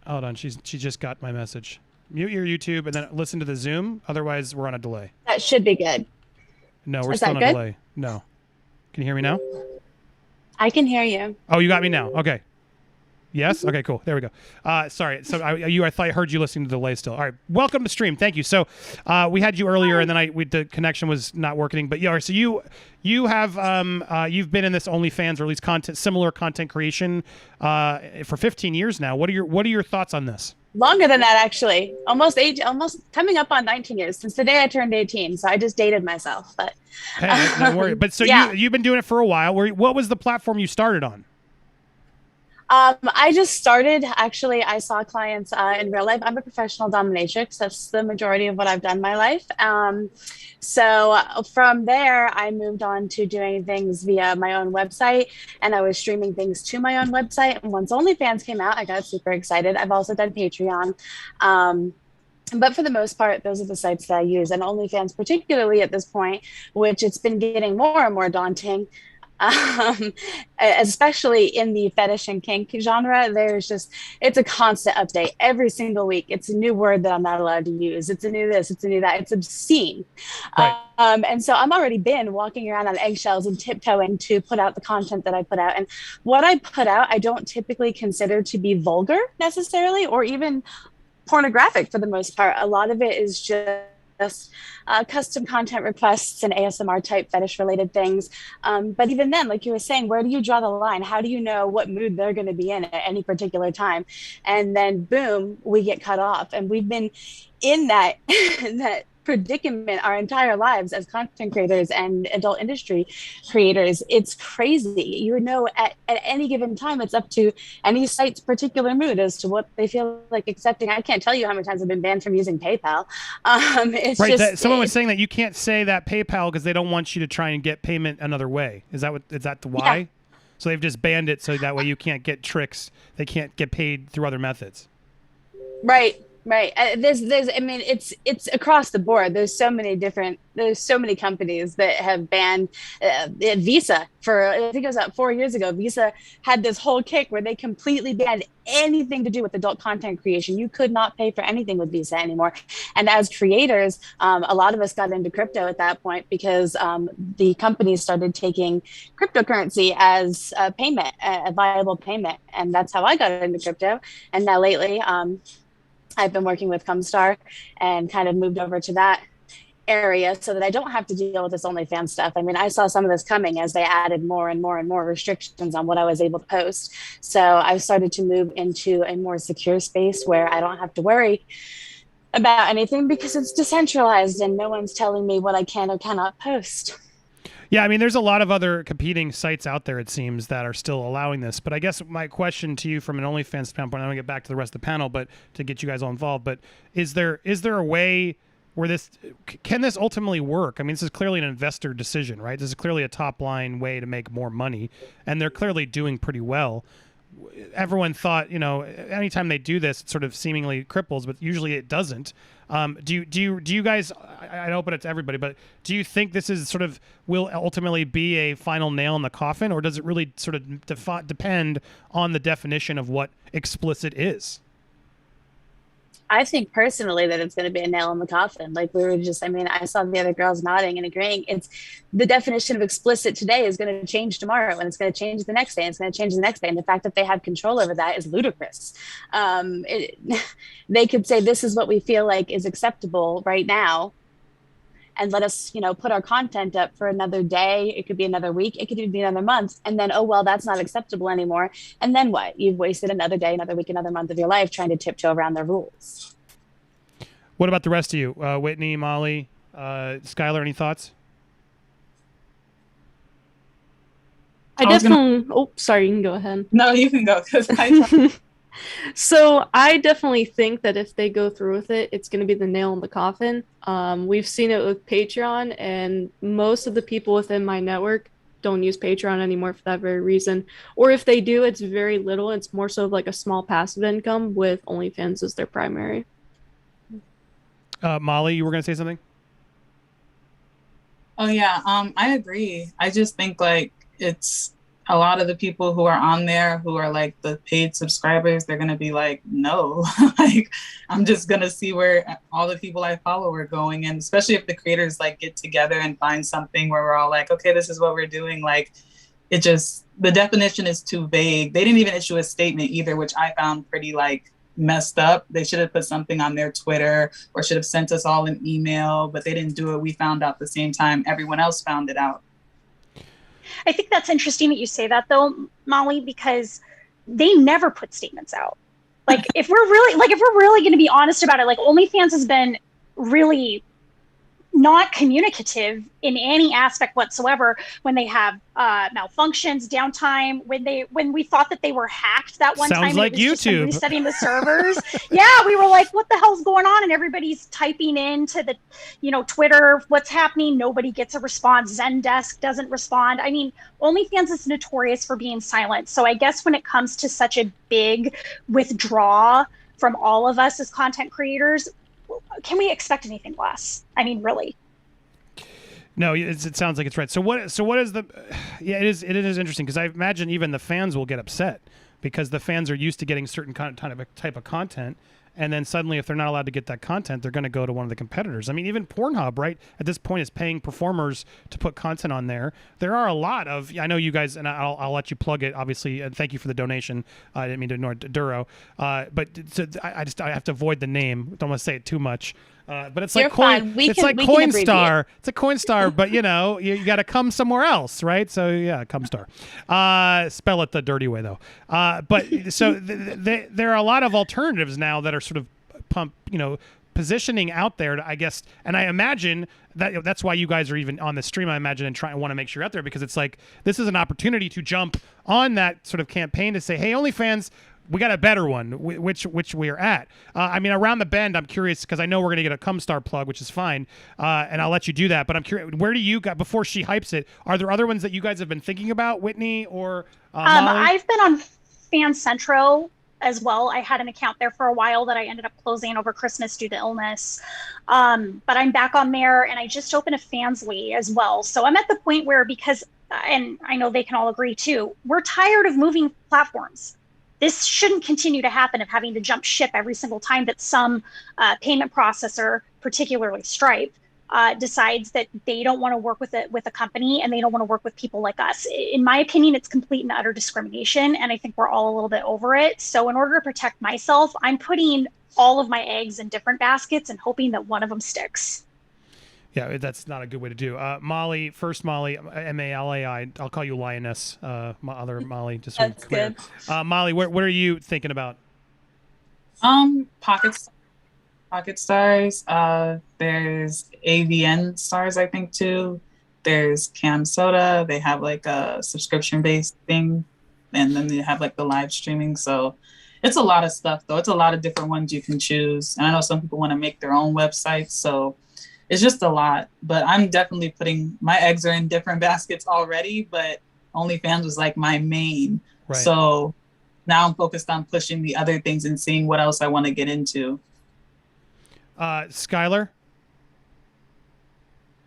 Hold on. She just got my message. Mute your YouTube and then listen to the Zoom. Otherwise, we're on a delay. That should be good. No, we're still on a delay. No. Can you hear me now? I can hear you. Oh, you got me now. Okay. Yes. Okay. Cool. There we go. Sorry. So I thought I heard you listening to the delay still. All right. Welcome to stream. Thank you. So we had you earlier, and then the connection was not working. But yeah. So you have you've been in this OnlyFans or at least similar content creation for 15 years now. What are your thoughts on this? Longer than that, actually. Almost coming up on 19 years. Since the day I turned 18, so I just dated myself. But hey, don't worry. But so you've been doing it for a while. What was the platform you started on? I just started, actually, I saw clients in real life. I'm a professional dominatrix. That's the majority of what I've done in my life. So from there, I moved on to doing things via my own website, and I was streaming things to my own website. And once OnlyFans came out, I got super excited. I've also done Patreon. But for the most part, those are the sites that I use. And OnlyFans, particularly at this point, which it's been getting more and more daunting, especially in the fetish and kink genre. It's a constant update every single week. It's a new word that I'm not allowed to use. It's a new this, it's a new that. It's obscene. Right. And so I'm already been walking around on eggshells and tiptoeing to put out the content that I put out. And what I put out, I don't typically consider to be vulgar necessarily, or even pornographic for the most part. A lot of it is just custom content requests and ASMR type fetish related things. But even then, like you were saying, where do you draw the line? How do you know what mood they're going to be in at any particular time? And then boom, we get cut off. And we've been in that, that predicament our entire lives as content creators and adult industry creators. It's crazy. You know, at any given time, it's up to any site's particular mood as to what they feel like accepting. I can't tell you how many times I've been banned from using PayPal. It's right. Just, someone was saying that you can't say that PayPal because they don't want you to try and get payment another way. Is that the why? Yeah. So they've just banned it so that way you can't get tricks. They can't get paid through other methods. Right. Right. There's I mean, it's across the board. There's so many companies that have banned Visa for, I think it was about 4 years ago. Visa had this whole kick where they completely banned anything to do with adult content creation. You could not pay for anything with Visa anymore. And as creators, a lot of us got into crypto at that point because the companies started taking cryptocurrency as a payment, a viable payment. And that's how I got into crypto. And now lately, I've been working with Comstar and kind of moved over to that area so that I don't have to deal with this OnlyFans stuff. I mean, I saw some of this coming as they added more and more and more restrictions on what I was able to post. So I've started to move into a more secure space where I don't have to worry about anything because it's decentralized and no one's telling me what I can or cannot post. Yeah, I mean, there's a lot of other competing sites out there, it seems, that are still allowing this. But I guess my question to you from an OnlyFans standpoint, I'm going to get back to the rest of the panel, but to get you guys all involved, but is there a way where can this ultimately work? I mean, this is clearly an investor decision, right? This is clearly a top-line way to make more money, and they're clearly doing pretty well. Everyone thought, anytime they do this, it sort of seemingly cripples, but usually it doesn't. Do you guys? I open it to everybody, but do you think this is sort of will ultimately be a final nail in the coffin, or does it really sort of depend on the definition of what explicit is? I think personally that it's going to be a nail in the coffin. Like I saw the other girls nodding and agreeing. It's the definition of explicit today is going to change tomorrow, and it's going to change the next day, and it's going to change the next day. And the fact that they have control over that is ludicrous. They could say, this is what we feel like is acceptable right now, and let us, put our content up for another day. It could be another week. It could even be another month. And then, oh, well, that's not acceptable anymore. And then what? You've wasted another day, another week, another month of your life trying to tiptoe around their rules. What about the rest of you? Whitney, Molly, Skylar, any thoughts? Sorry, you can go ahead. No, you can go because So I definitely think that if they go through with it, it's going to be the nail in the coffin. We've seen it with Patreon, and most of the people within my network don't use Patreon anymore for that very reason. Or if they do, it's very little. It's more so of like a small passive income with OnlyFans as their primary. Molly, you were going to say something? Oh, yeah. I agree. I just think like it's a lot of the people who are on there who are like the paid subscribers, they're going to be like, no, like, I'm just going to see where all the people I follow are going. And especially if the creators like get together and find something where we're all like, okay, this is what we're doing. Like, it just, the definition is too vague. They didn't even issue a statement either, which I found pretty like messed up. They should have put something on their Twitter or should have sent us all an email, but they didn't do it. We found out the same time everyone else found it out. I think that's interesting that you say that though, Molly, because they never put statements out. Like if we're really going to be honest about it, like OnlyFans has been really not communicative in any aspect whatsoever when they have malfunctions, downtime, when we thought that they were hacked that one Sounds time. like it was just them YouTube. resetting the servers. Yeah, we were like, what the hell's going on? And everybody's typing into the, Twitter, what's happening? Nobody gets a response. Zendesk doesn't respond. I mean, OnlyFans is notorious for being silent. So I guess when it comes to such a big withdrawal from all of us as content creators, can we expect anything less? I mean, really. No, it sounds like it's right. So what is the? Yeah, it is interesting because I imagine even the fans will get upset because the fans are used to getting certain type of content, and then suddenly if they're not allowed to get that content, they're going to go to one of the competitors. I mean, even Pornhub, right, at this point is paying performers to put content on there. There are a lot of, I know you guys, and I'll let you plug it, obviously, and thank you for the donation. I didn't mean to ignore Duro, but so I have to avoid the name. Don't want to say it too much. But it's You're like fine. it's like Coinstar. It's a Coinstar, but you got to come somewhere else, right? So yeah, Comstar. Spell it the dirty way though. But so there are a lot of alternatives now that are sort of positioning out there, I guess, and I imagine that's why you guys are even on the stream. I imagine and want to make sure you're out there because it's like this is an opportunity to jump on that sort of campaign to say, hey, OnlyFans, we got a better one, which we're at. I mean, around the bend, I'm curious because I know we're going to get a Comstar plug, which is fine, and I'll let you do that. But I'm curious, where do you got before she hypes it? Are there other ones that you guys have been thinking about, Whitney or Molly? I've been on Fan Centro as well. I had an account there for a while that I ended up closing over Christmas due to illness. But I'm back on there, and I just opened a Fansly as well. So I'm at the point where and I know they can all agree too, we're tired of moving platforms. This shouldn't continue to happen of having to jump ship every single time that some payment processor, particularly Stripe, decides that they don't want to work with a company and they don't want to work with people like us. In my opinion, it's complete and utter discrimination, and I think we're all a little bit over it. So in order to protect myself, I'm putting all of my eggs in different baskets and hoping that one of them sticks. Yeah, that's not a good way to do. Molly, Malai. I'll call you Lioness. My other Molly, just so clear. Good. Molly, what are you thinking about? Pocket Stars. There's AVN Stars, I think too. There's Cam Soda. They have like a subscription-based thing, and then they have like the live streaming. So it's a lot of stuff, though. It's a lot of different ones you can choose. And I know some people want to make their own websites, so it's just a lot. But I'm definitely putting my eggs are in different baskets already, but OnlyFans was like my main. Right. So now I'm focused on pushing the other things and seeing what else I want to get into. Skylar?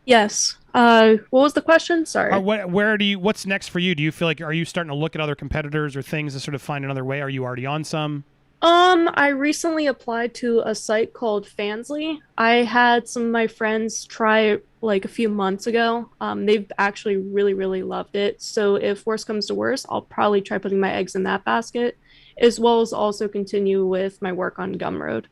Yes. What was the question? Sorry. What's next for you? Do you feel like, are you starting to look at other competitors or things to sort of find another way? Are you already on some? I recently applied to a site called Fansly. I had some of my friends try it like a few months ago. They've actually really, really loved it. So if worse comes to worse, I'll probably try putting my eggs in that basket, as well as also continue with my work on Gumroad.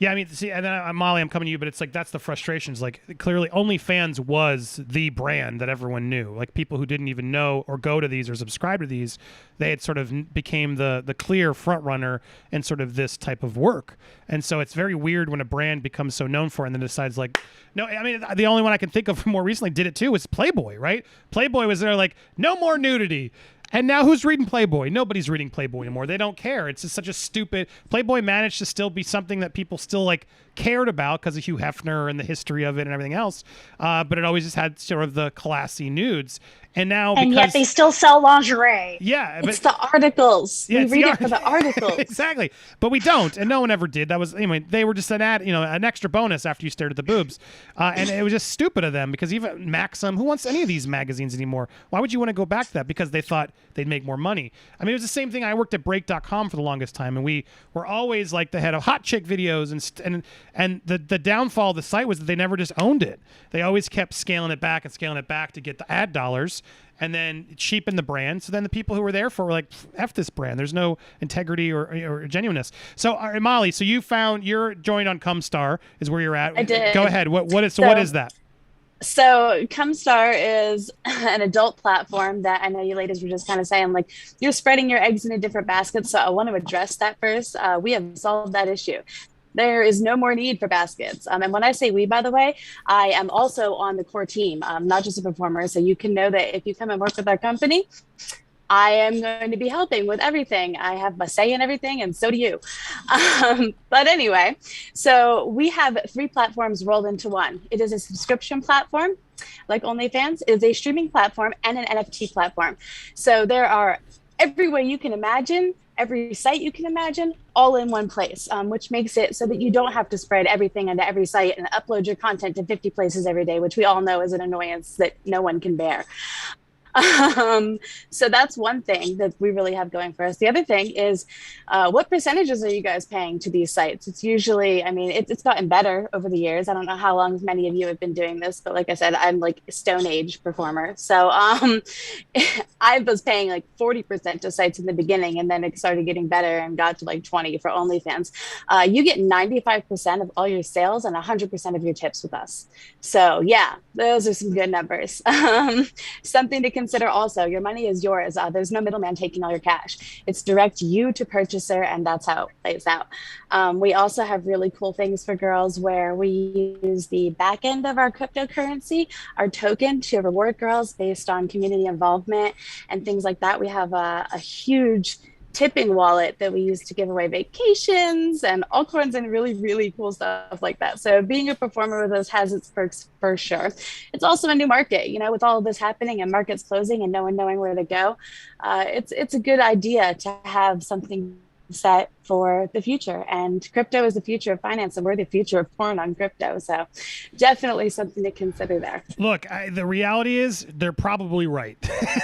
Yeah, I mean, see, and then Molly, I'm coming to you, but it's like that's the frustrations. Like, clearly, OnlyFans was the brand that everyone knew. Like, people who didn't even know or go to these or subscribe to these, they had sort of became the clear front runner in sort of this type of work. And so it's very weird when a brand becomes so known for it and then decides, like, no, I mean, the only one I can think of more recently did it too was Playboy, right? Playboy was there like, no more nudity. And now who's reading Playboy? Nobody's reading Playboy anymore. They don't care. It's just such a stupid... Playboy managed to still be something that people still like cared about because of Hugh Hefner and the history of it and everything else. But it always just had sort of the classy nudes. And now yet they still sell lingerie. Yeah. It's the articles. Yeah, we read it for the articles. Exactly. But we don't. And no one ever did. That was, anyway, they were just an extra bonus after you stared at the boobs. And it was just stupid of them because even Maxim, who wants any of these magazines anymore? Why would you want to go back to that? Because they thought they'd make more money. I mean, it was the same thing. I worked at break.com for the longest time, and we were always like the head of hot chick videos. And the downfall of the site was that they never just owned it. They always kept scaling it back to get the ad dollars. and then cheapen the brand. So then the people who were there for were like, F this brand. There's no integrity or genuineness. So Molly, so you're joined on Cumstar is where you're at. I did. Go ahead. What is that? So Cumstar is an adult platform that I know you ladies were just kind of saying, like, you're spreading your eggs into different baskets. So I want to address that first. We have solved that issue. There is no more need for baskets. And when I say we, by the way, I am also on the core team, not just a performer. So you can know that if you come and work with our company, I am going to be helping with everything. I have my say in everything, and so do you. But anyway, so we have 3 platforms rolled into one. It is a subscription platform, like OnlyFans, is a streaming platform, and an NFT platform. So there are every way you can imagine, every site you can imagine, all in one place, which makes it so that you don't have to spread everything onto every site and upload your content to 50 places every day, which we all know is an annoyance that no one can bear. So that's one thing that we really have going for us. The other thing is, what percentages are you guys paying to these sites? It's usually, I mean, it's gotten better over the years. I don't know how long many of you have been doing this, but like I said, I'm like a Stone Age performer. So I was paying like 40% to sites in the beginning, and then it started getting better and got to like 20 for OnlyFans. You get 95% of all your sales and 100% of your tips with us. So yeah, those are some good numbers. Something to consider also, your money is yours. There's no middleman taking all your cash. It's direct you to purchaser, and that's how it plays out. We also have really cool things for girls where we use the back end of our cryptocurrency, our token, to reward girls based on community involvement and things like that. We have a huge tipping wallet that we use to give away vacations and all kinds of really, really cool stuff like that. So being a performer with us has its perks for sure. It's also a new market, you know, with all of this happening and markets closing and no one knowing where to go. It's a good idea to have something set for the future, and crypto is the future of finance, and we're the future of porn on crypto. So definitely something to consider there. Look, the reality is they're probably right.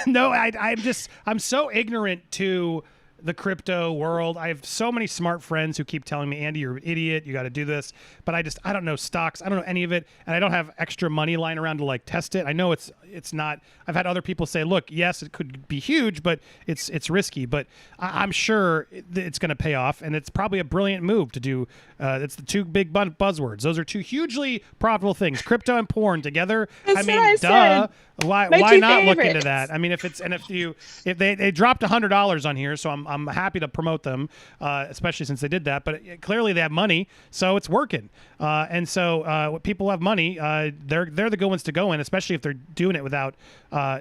No, I'm so ignorant to the crypto world. I have so many smart friends who keep telling me, Andy, you're an idiot, you got to do this, but I don't know stocks, I don't know any of it, and I don't have extra money lying around to like test it. I know it's not. I've had other people say, look, yes, it could be huge, but it's risky, but I'm sure it's going to pay off, and it's probably a brilliant move to do. It's the 2 big buzzwords. Those are 2 hugely profitable things, crypto and porn together. That's I mean, what I said. Why not look into that? I mean, if they dropped $100 on here, so I'm happy to promote them, especially since they did that. But clearly they have money, so it's working. And so when people have money, they're the good ones to go in, especially if they're doing it without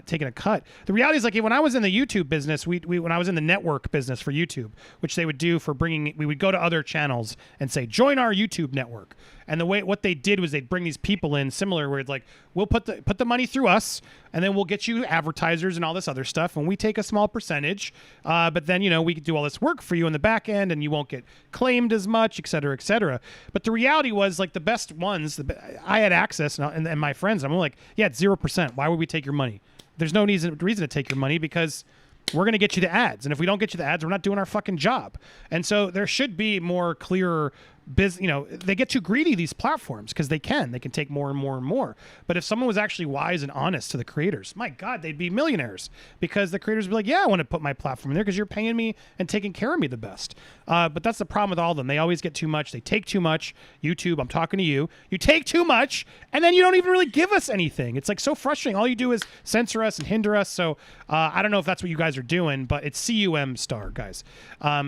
taking a cut. The reality is, like, when I was in the YouTube business, when I was in the network business for YouTube, which they would do for we would go to other channels and say, join our YouTube network. And what they did was they'd bring these people in similar, where it's like, we'll put the money through us, and then we'll get you advertisers and all this other stuff, and we take a small percentage. But then, you know, we could do all this work for you in the back end, and you won't get claimed as much, et cetera, et cetera. But the reality was, like, the best ones, I had access, and my friends, I'm like, yeah, it's 0%. Why would we take your money? There's no reason to take your money, because we're going to get you the ads. And if we don't get you the ads, we're not doing our fucking job. And so there should be more clearer business. You know, they get too greedy, these platforms, because they can take more and more and more. But if someone was actually wise and honest to the creators, my God, they'd be millionaires, because the creators would be like, yeah, I want to put my platform in there because you're paying me and taking care of me the best. But that's the problem with all of them. They always get too much. They take too much. YouTube, I'm talking to you. You take too much, and then you don't even really give us anything. It's like so frustrating. All you do is censor us and hinder us. So I don't know if that's what you guys are doing, but it's CUMstar, guys,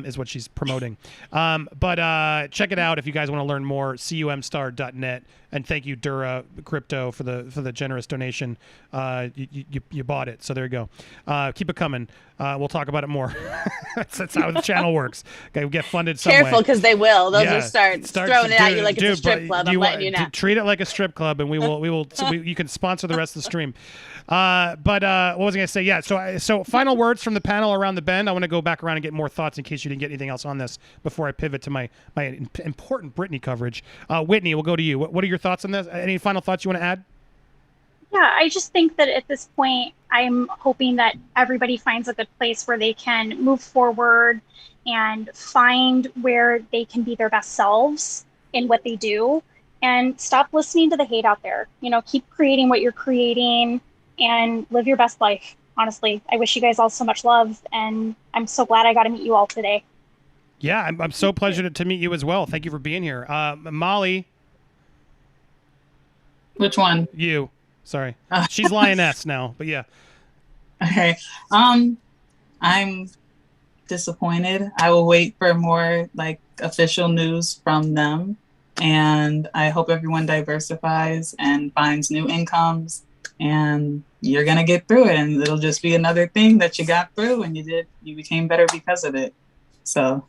is what she's promoting. But check it out if you guys want to learn more. CUMstar.net. And thank you, Dura Crypto, for the generous donation. You bought it, so there you go. Keep it coming. We'll talk about it more. that's how the channel works. Okay, we get funded some way. Careful, because they will. They'll just start throwing it at you like it's a strip club. I'm letting you know. Treat it like a strip club, and we will. You can sponsor the rest of the stream. But what was I going to say? Yeah. So final words from the panel around the bend. I want to go back around and get more thoughts in case you didn't get anything else on this before I pivot to my important Britney coverage. Whitney, we'll go to you. What are your thoughts on this? Any final thoughts you want to add? Yeah, I just think that at this point, I'm hoping that everybody finds a good place where they can move forward and find where they can be their best selves in what they do, and stop listening to the hate out there. You know, keep creating what you're creating and live your best life. honestly, I wish you guys all so much love, and I'm so glad I got to meet you all today. Yeah, I'm so pleasure to meet you as well. Thank you for being here. Molly. Which one? You. Sorry. She's lioness now, but yeah. Okay. I'm disappointed. I will wait for more like official news from them, and I hope everyone diversifies and finds new incomes, and you're gonna get through it, and it'll just be another thing that you got through, and you became better because of it. So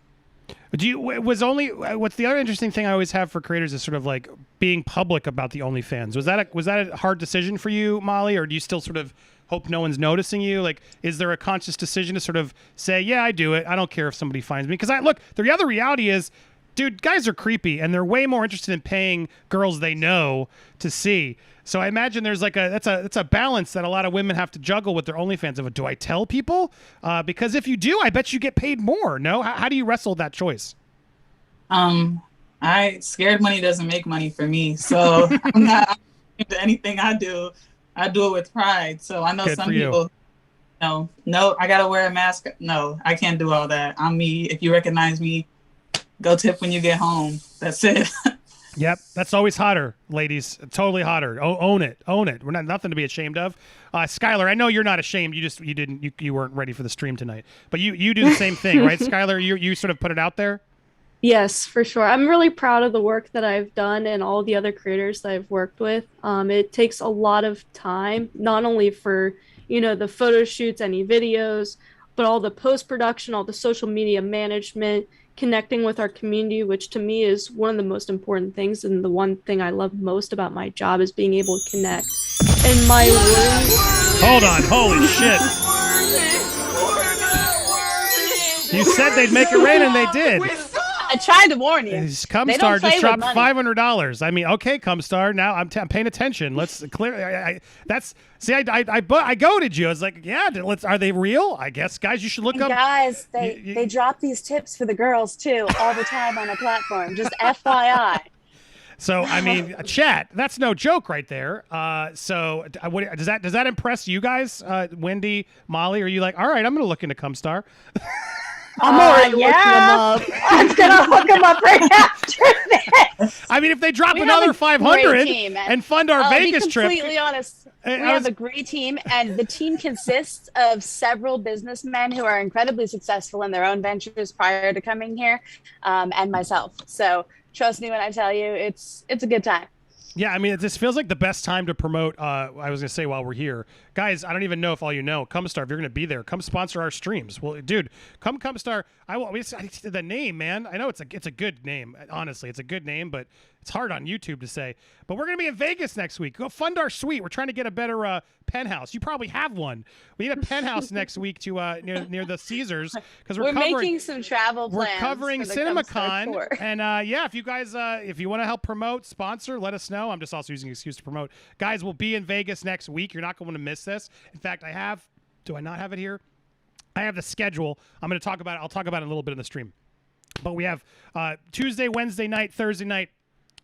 what's the other interesting thing I always have for creators is sort of like being public about the OnlyFans. Was that a hard decision for you, Molly, or do you still sort of hope no one's noticing you? Like, is there a conscious decision to sort of say, yeah, I do it. I don't care if somebody finds me. Because the other reality is, dude, guys are creepy and they're way more interested in paying girls they know to see. So I imagine there's like that's a balance that a lot of women have to juggle with their OnlyFans. Do I tell people? Because if you do, I bet you get paid more. No? How do you wrestle that choice? Scared money doesn't make money for me. So I'm not into anything I do it with pride. So I know Good some people, no, I got to wear a mask. No, I can't do all that. I'm me. If you recognize me, go tip when you get home. That's it. Yep, that's always hotter, ladies. Totally hotter. Own it. We're nothing to be ashamed of. Skylar, I know you're not ashamed. You weren't ready for the stream tonight, but you do the same thing, right, Skylar? You sort of put it out there. Yes, for sure. I'm really proud of the work that I've done and all the other creators that I've worked with. It takes a lot of time, not only for the photo shoots, any videos, but all the post-production, all the social media management, connecting with our community, which to me is one of the most important things, and the one thing I love most about my job is being able to connect. In my room. Hold on, holy shit! You said they'd make it rain, and they did. I tried to warn you. Cumstar just dropped $500. I mean, okay, Cumstar. Now I'm paying attention. Let's clear. I goaded you. I was like, yeah. Are they real? I guess, guys, you should look up. Guys, they drop these tips for the girls too all the time on a platform. Just FYI. So I mean, chat. That's no joke, right there. So does that impress you guys, Wendy, Molly? Are you like, all right, I'm going to look into Cumstar? I'm already looking them up. I'm gonna look them up right after this. I mean, if they drop another 500 and fund our Vegas trip. To be completely honest, we have a great team, and the team consists of several businessmen who are incredibly successful in their own ventures prior to coming here, and myself. So trust me when I tell you, it's a good time. Yeah, I mean, this feels like the best time to promote. I was going to say while we're here. Guys, I don't even know if all you know. Cumstar, if you're going to be there, come sponsor our streams. Well, dude, come Cumstar. The name, man. I know it's a good name. Honestly, it's a good name, but it's hard on YouTube to say. But we're going to be in Vegas next week. Go fund our suite. We're trying to get a better penthouse. You probably have one. We need a penthouse next week to near the Caesars, because we're making some travel plans. We're covering CinemaCon, and yeah, if you guys if you want to help promote, sponsor, let us know. I'm just also using an excuse to promote. Guys, we'll be in Vegas next week. You're not going to miss this. In fact, do I not have it here? I have the schedule. I'm going to talk about it. I'll talk about it a little bit in the stream. But we have Tuesday, Wednesday night, Thursday night,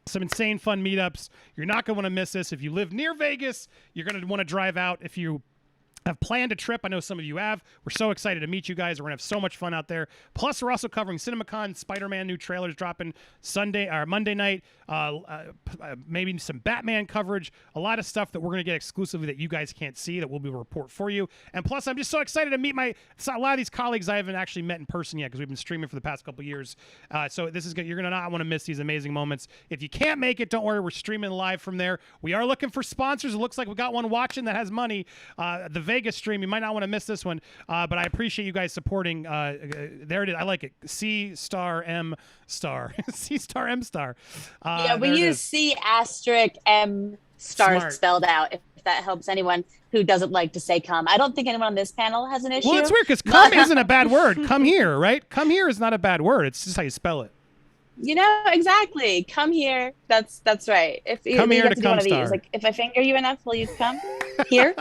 some insane fun meetups. You're not going to want to miss this. If you live near Vegas, you're going to want to drive out. If you have planned a trip, I know some of you have. We're so excited to meet you guys. We're going to have so much fun out there. Plus, we're also covering CinemaCon, Spider-Man new trailers dropping Monday night, maybe some Batman coverage, a lot of stuff that we're going to get exclusively that you guys can't see that we'll be able to report for you. And plus, I'm just so excited to meet a lot of these colleagues I haven't actually met in person yet because we've been streaming for the past couple of years. So this is good. You're going to not want to miss these amazing moments. If you can't make it, don't worry. We're streaming live from there. We are looking for sponsors. It looks like we got one watching that has money. The Vegas stream, you might not want to miss this one, but I appreciate you guys supporting. There it is. I like it. C*M*. C*M*. Yeah, we use C*M* spelled out, if that helps anyone who doesn't like to say cum. I don't think anyone on this panel has an issue. Well, it's weird because cum isn't a bad word. Come here, right? Come here is not a bad word. It's just how you spell it. Exactly. Come here. That's right. If come you here have to do one of Cumstar. these, like if I finger you enough, will you come here?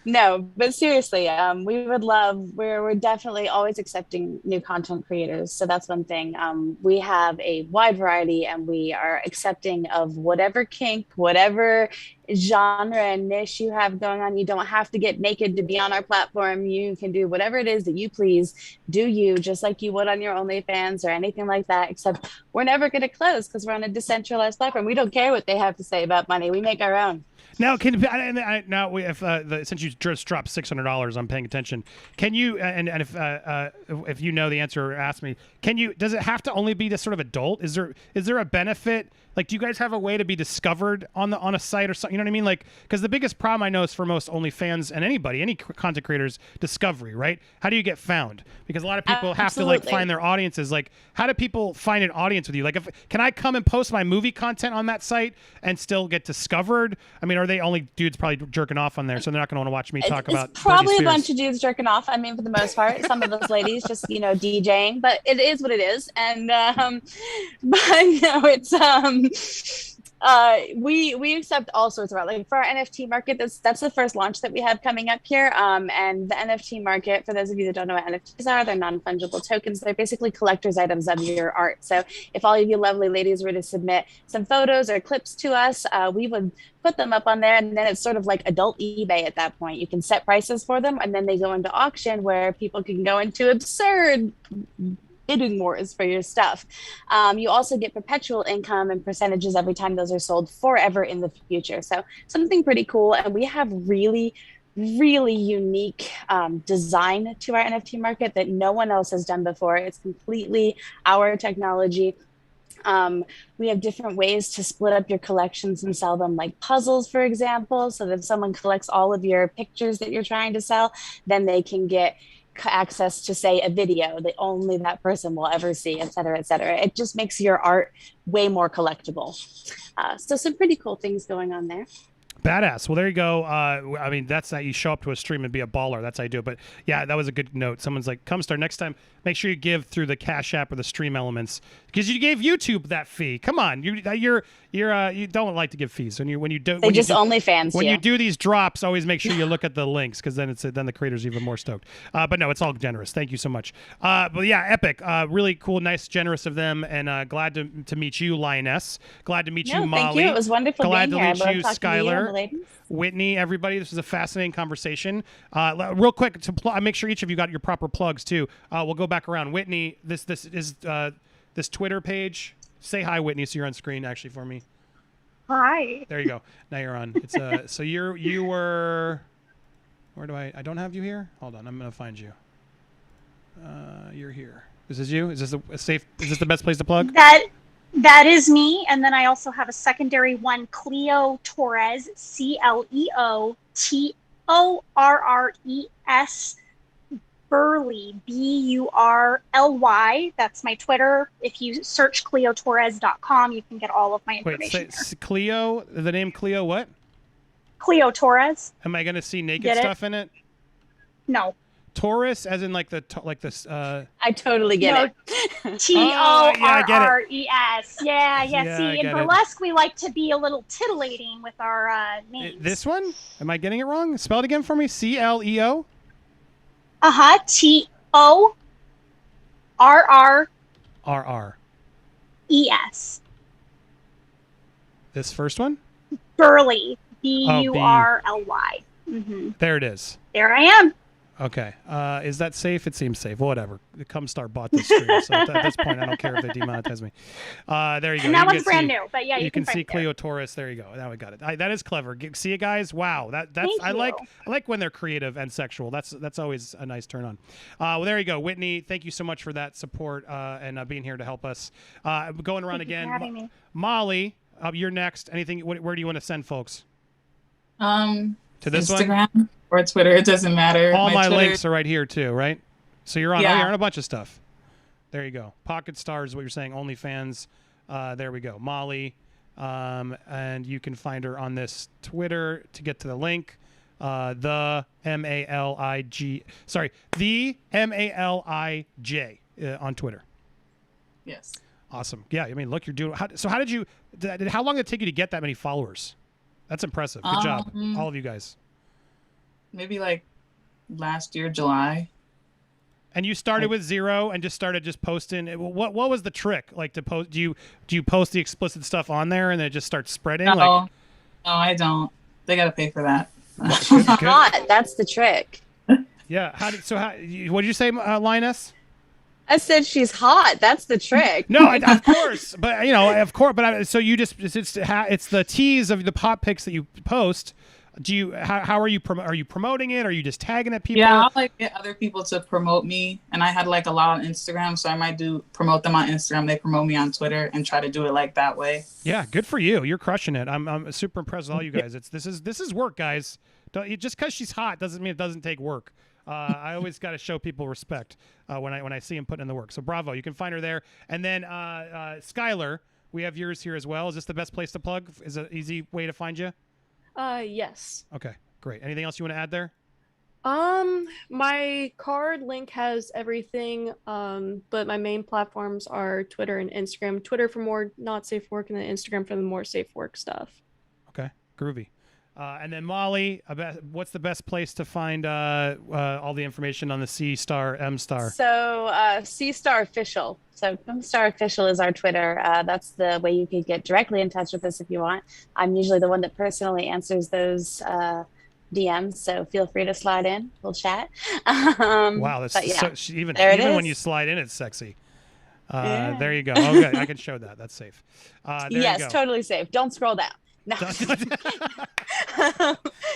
No, but seriously, we would love. We're definitely always accepting new content creators. So that's one thing. We have a wide variety, and we are accepting of whatever kink, whatever genre and niche you have going on. You don't have to get naked to be on our platform. You can do whatever it is that you please. Do you, just like you would on your OnlyFans or anything like that, except we're never going to close because we're on a decentralized platform. We don't care what they have to say about money. We make our own. Now, since you just dropped $600, I'm paying attention. Can you and if you know the answer or ask me, does it have to only be this sort of adult? Is there a benefit? Like, do you guys have a way to be discovered on a site or something? You know what I mean? Like, because the biggest problem I know is for most OnlyFans and any content creators, discovery, right? How do you get found? Because a lot of people have to like find their audiences. Like, how do people find an audience with you? Like, can I come and post my movie content on that site and still get discovered? I mean, are they only dudes probably jerking off on there, so they're not going to want to watch me talk about? It's probably a bunch of dudes jerking off. I mean, for the most part, some of those ladies just DJing, but it is what it is. And but no, it's we accept all sorts of art. Like for our NFT market, that's the first launch that we have coming up here. And the NFT market, for those of you that don't know what NFTs are, they're non-fungible tokens. They're basically collector's items of your art. So if all of you lovely ladies were to submit some photos or clips to us, we would put them up on there, and then it's sort of like adult eBay at that point. You can set prices for them, and then they go into auction where people can go into absurd bidding wars for your stuff. You also get perpetual income and percentages every time those are sold forever in the future. So something pretty cool. And we have really unique design to our NFT market that no one else has done before. It's completely our technology. We have different ways to split up your collections and sell them, like puzzles, for example, so that if someone collects all of your pictures that you're trying to sell, then they can get access to, say, a video that only that person will ever see, et cetera, et cetera. It just makes your art way more collectible. So some pretty cool things going on there. Badass. Well, there you go. I mean, that's how you show up to a stream and be a baller. That's how you do it. But yeah, that was a good note. Someone's like, "Come star next time. Make sure you give through the Cash App or the Stream Elements because you gave YouTube that fee. Come on, you don't like to give fees when you do. They just OnlyFans. When you do these drops, always make sure you look at the links because then then the creator's even more stoked. But no, it's all generous. Thank you so much. But yeah, epic. Really cool, nice, generous of them, and glad to meet you, Lioness. Glad to meet you, Molly. Thank you. It was wonderful glad being here. Glad to meet you, Skylar. Whitney, everybody, this was a fascinating conversation. Real quick, to make sure each of you got your proper plugs too. We'll go back around. Whitney, this is this Twitter page. Say hi, Whitney, so you're on screen actually for me. Hi. There you go. Now you're on. It's so you were. Where do I don't have you here? Hold on, I'm gonna find you. You're here. Is this you? Is this a safe? Is this the best place to plug? That is me, and then I also have a secondary one, Cleo Torres, CLEOTORRES, Burley, BURLY. That's my Twitter. If you search CleoTorres.com, you can get all of my information. Wait, Cleo, the name Cleo what? Cleo Torres. Am I going to see naked stuff in it? No. Taurus, as in like this. I totally get it. TORRES. Yeah. See, in burlesque, we like to be a little titillating with our names. This one? Am I getting it wrong? Spell it again for me. CLEO. TORRES. This first one? Burley. BURLY. Mm-hmm. There it is. There I am. Okay. Is that safe? It seems safe. Whatever. The Cumstar bought this stream, so at this point, I don't care if they demonetize me. There you go. And that one's brand new, but yeah, you can see Cleo Torres. There you go. Now we got it. that is clever. See it, guys? Wow. I like when they're creative and sexual. That's always a nice turn on. Well, there you go, Whitney. Thank you so much for that support and being here to help us. Going around again. Thank you for having me. Molly, you're next. Anything? Where do you want to to folks? To this Instagram one? Or Twitter, it doesn't matter. All my links are right here too, right? So you're on. Yeah. You're on a bunch of stuff. There you go. Pocket Stars is what you're saying. OnlyFans. There we go. Molly, and you can find her on this Twitter to get to the link. The MALIG. Sorry, the MALIJ on Twitter. Yes. Awesome. Yeah. I mean, look, you're doing. How did you? How long did it take you to get that many followers? That's impressive. Good job, all of you guys. Maybe like last year, July. And you started with 0 and just started posting. What was the trick? Like to post? Do you post the explicit stuff on there and then it just starts spreading? No, No, I don't. They gotta pay for that. She's hot. That's the trick. Yeah. What did you say, Linus? I said she's hot. That's the trick. No, of course, but of course, but so you just it's the tease of the pop pics that you post. Do you how are you promoting it? Are you just tagging at people? Yeah, I get other people to promote me, and I had a lot on Instagram, so I might promote them on Instagram. They promote me on Twitter and try to do it that way. Yeah, good for you. You're crushing it. I'm super impressed with all you guys. This is work, guys. Just because she's hot doesn't mean it doesn't take work. I always got to show people respect when I see them putting in the work. So bravo, you can find her there. And then Skylar, we have yours here as well. Is this the best place to plug? Is it an easy way to find you? Yes. Okay, great. Anything else you want to add there? My card link has everything, but my main platforms are Twitter and Instagram. Twitter for more not safe work, and then Instagram for the more safe work stuff. Okay, groovy. And then Molly, what's the best place to find all the information on the C Star M Star? So C Star Official. So M Star Official is our Twitter. That's the way you can get directly in touch with us if you want. I'm usually the one that personally answers those DMs, so feel free to slide in. We'll chat. Wow, that's even when you slide in, it's sexy. Yeah. There you go. Okay, I can show that. That's safe. Yes, totally safe. Don't scroll down. No,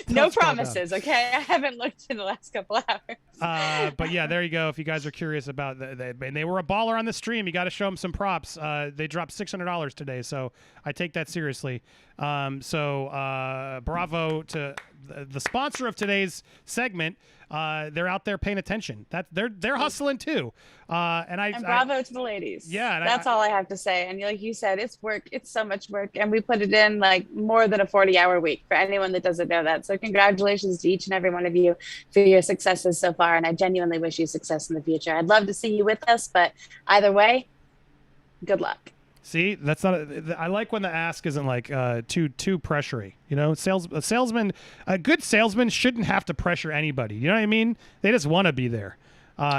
no promises. Okay, I haven't looked in the last couple hours. But yeah, there you go. If you guys are curious about and they were a baller on the stream, you got to show them some props. They dropped $600 today, so I take that seriously. So bravo to the sponsor of today's segment. They're out there paying attention. They're hustling too. And bravo to the ladies. Yeah, that's all I have to say. And like you said, it's work. It's so much work, and we put it in more than a 40-hour week for anyone that doesn't know that. So congratulations to each and every one of you for your successes so far. And I genuinely wish you success in the future. I'd love to see you with us, but either way, good luck. See, that's not. I like when the ask isn't too pressury. A good salesman shouldn't have to pressure anybody. You know what I mean? They just want to be there.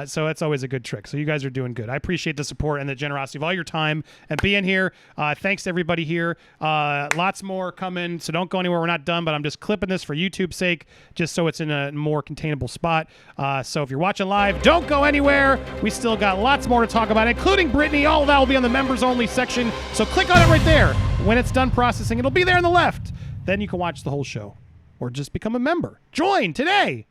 So that's always a good trick. So you guys are doing good. I appreciate the support and the generosity of all your time and being here. Thanks to everybody here. Lots more coming, so don't go anywhere. We're not done, but I'm just clipping this for YouTube's sake, just so it's in a more containable spot. So if you're watching live, don't go anywhere. We still got lots more to talk about, including Brittany. All of that will be on the members only section. So click on it right there. When it's done processing, it'll be there on the left. Then you can watch the whole show or just become a member. Join today.